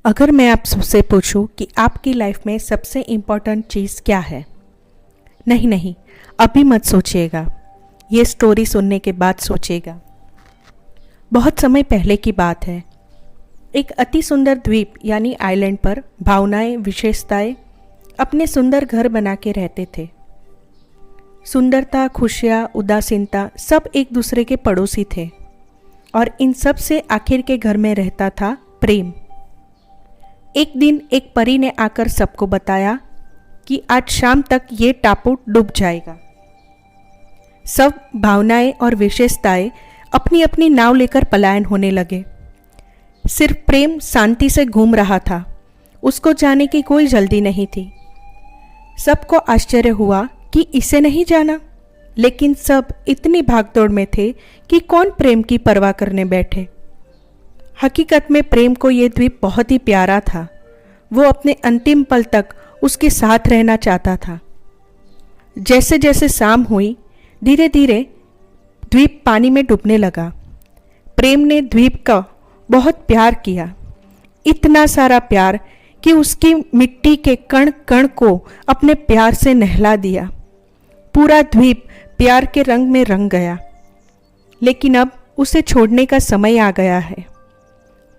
अगर मैं आप सबसे पूछूं कि आपकी लाइफ में सबसे इम्पोर्टेंट चीज़ क्या है? नहीं, अभी मत सोचिएगा। ये स्टोरी सुनने के बाद सोचिएगा। बहुत समय पहले की बात है। एक अति सुंदर द्वीप यानी आइलैंड पर भावनाएं, विशेषताएं अपने सुंदर घर बना के रहते थे। सुंदरता, खुशियाँ, उदासीनता सब एक दूसरे के पड़ोसी थे और इन सब से आखिर के घर में रहता था प्रेम। एक दिन एक परी ने आकर सबको बताया कि आज शाम तक ये टापू डूब जाएगा। सब भावनाएं और विशेषताएं अपनी अपनी नाव लेकर पलायन होने लगे। सिर्फ प्रेम शांति से घूम रहा था। उसको जाने की कोई जल्दी नहीं थी। सबको आश्चर्य हुआ कि इसे नहीं जाना, लेकिन सब इतनी भागदौड़ में थे कि कौन प्रेम की परवाह करने बैठे। हकीकत में प्रेम को ये द्वीप बहुत ही प्यारा था। वो अपने अंतिम पल तक उसके साथ रहना चाहता था। जैसे जैसे शाम हुई, धीरे धीरे द्वीप पानी में डूबने लगा। प्रेम ने द्वीप का बहुत प्यार किया, इतना सारा प्यार कि उसकी मिट्टी के कण कण को अपने प्यार से नहला दिया। पूरा द्वीप प्यार के रंग में रंग गया। लेकिन अब उसे छोड़ने का समय आ गया है।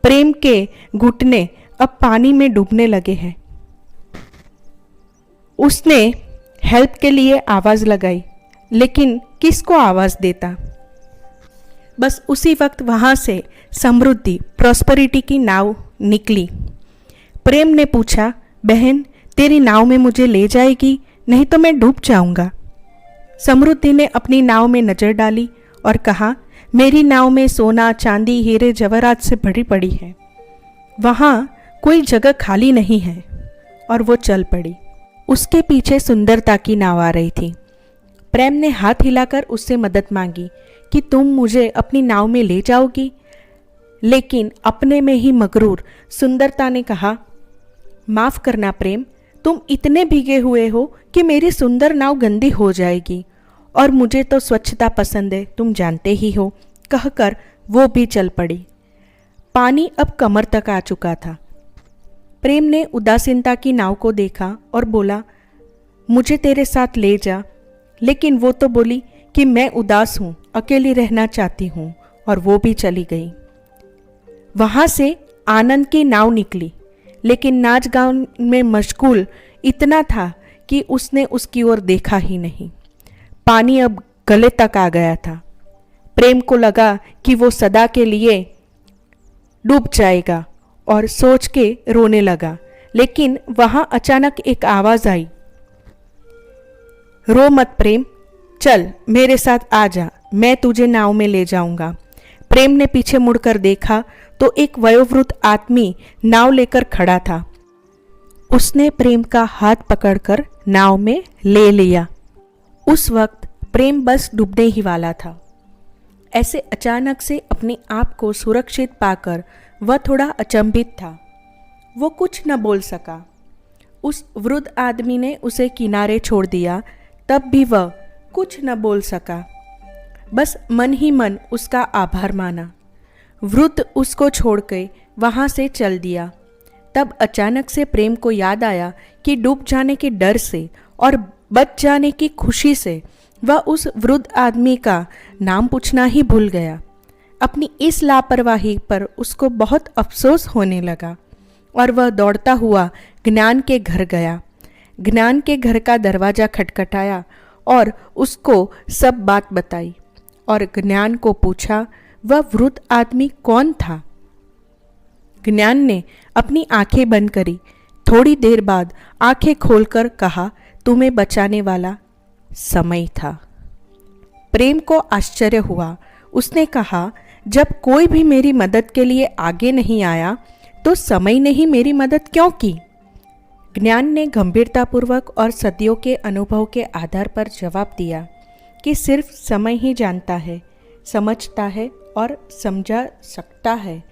प्रेम के घुटने अब पानी में डूबने लगे हैं। उसने हेल्प के लिए आवाज़ लगाई, लेकिन किसको आवाज़ देता? बस उसी वक्त वहाँ से समृद्धि, प्रॉस्पेरिटी की नाव निकली। प्रेम ने पूछा, बहन तेरी नाव में मुझे ले जाएगी? नहीं तो मैं डूब जाऊंगा। समृद्धि ने अपनी नाव में नज़र डाली और कहा, मेरी नाव में सोना, चांदी, हीरे जवाहरात से भरी पड़ी है। वहाँ कोई जगह खाली नहीं है। और वो चल पड़ी। उसके पीछे सुंदरता की नाव आ रही थी। प्रेम ने हाथ हिलाकर उससे मदद मांगी कि तुम मुझे अपनी नाव में ले जाओगी। लेकिन अपने में ही मगरूर सुंदरता ने कहा, माफ़ करना प्रेम, तुम इतने भीगे हुए हो कि मेरी सुंदर नाव गंदी हो जाएगी, और मुझे तो स्वच्छता पसंद है, तुम जानते ही हो। कहकर वो भी चल पड़ी। पानी अब कमर तक आ चुका था। प्रेम ने उदासीनता की नाव को देखा और बोला, मुझे तेरे साथ ले जा। लेकिन वो तो बोली कि मैं उदास हूँ, अकेली रहना चाहती हूँ, और वो भी चली गई। वहाँ से आनंद की नाव निकली, लेकिन नाच गान में मशगूल इतना था कि उसने उसकी ओर देखा ही नहीं। पानी अब गले तक आ गया था। प्रेम को लगा कि वो सदा के लिए डूब जाएगा और सोच के रोने लगा। लेकिन वहाँ अचानक एक आवाज़ आई, रो मत प्रेम, चल मेरे साथ आ जा, मैं तुझे नाव में ले जाऊंगा। प्रेम ने पीछे मुड़कर देखा तो एक वयोवृद्ध आदमी नाव लेकर खड़ा था। उसने प्रेम का हाथ पकड़कर नाव में ले लिया। उस वक्त प्रेम बस डूबने ही वाला था। ऐसे अचानक से अपने आप को सुरक्षित पाकर वह थोड़ा अचंभित था। वो कुछ न बोल सका। उस वृद्ध आदमी ने उसे किनारे छोड़ दिया, तब भी वह कुछ न बोल सका। बस मन ही मन उसका आभार माना। वृद्ध उसको छोड़ के वहाँ से चल दिया। तब अचानक से प्रेम को याद आया कि डूब जाने के डर से और बच जाने की खुशी से वह उस वृद्ध आदमी का नाम पूछना ही भूल गया। अपनी इस लापरवाही पर उसको बहुत अफसोस होने लगा और वह दौड़ता हुआ ज्ञान के घर गया। ज्ञान के घर का दरवाज़ा खटखटाया और उसको सब बात बताई और ज्ञान को पूछा वह वृद्ध आदमी कौन था। ज्ञान ने अपनी आंखें बंद करी। थोड़ी देर बाद आंखें खोलकर कहा, तुम्हें बचाने वाला समय था। प्रेम को आश्चर्य हुआ। उसने कहा, जब कोई भी मेरी मदद के लिए आगे नहीं आया तो समय ने ही मेरी मदद क्यों की? ज्ञान ने गंभीरतापूर्वक और सदियों के अनुभव के आधार पर जवाब दिया कि सिर्फ समय ही जानता है, समझता है और समझा सकता है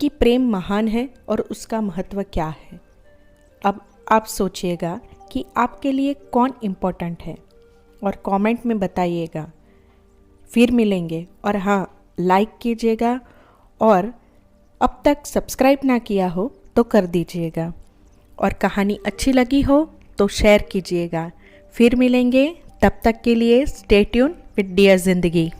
कि प्रेम महान है और उसका महत्व क्या है। अब आप सोचिएगा कि आपके लिए कौन इम्पोर्टेंट है और कमेंट में बताइएगा। फिर मिलेंगे, और हाँ, लाइक कीजिएगा, और अब तक सब्सक्राइब ना किया हो तो कर दीजिएगा, और कहानी अच्छी लगी हो तो शेयर कीजिएगा। फिर मिलेंगे, तब तक के लिए स्टे ट्यून विद डियर ज़िंदगी।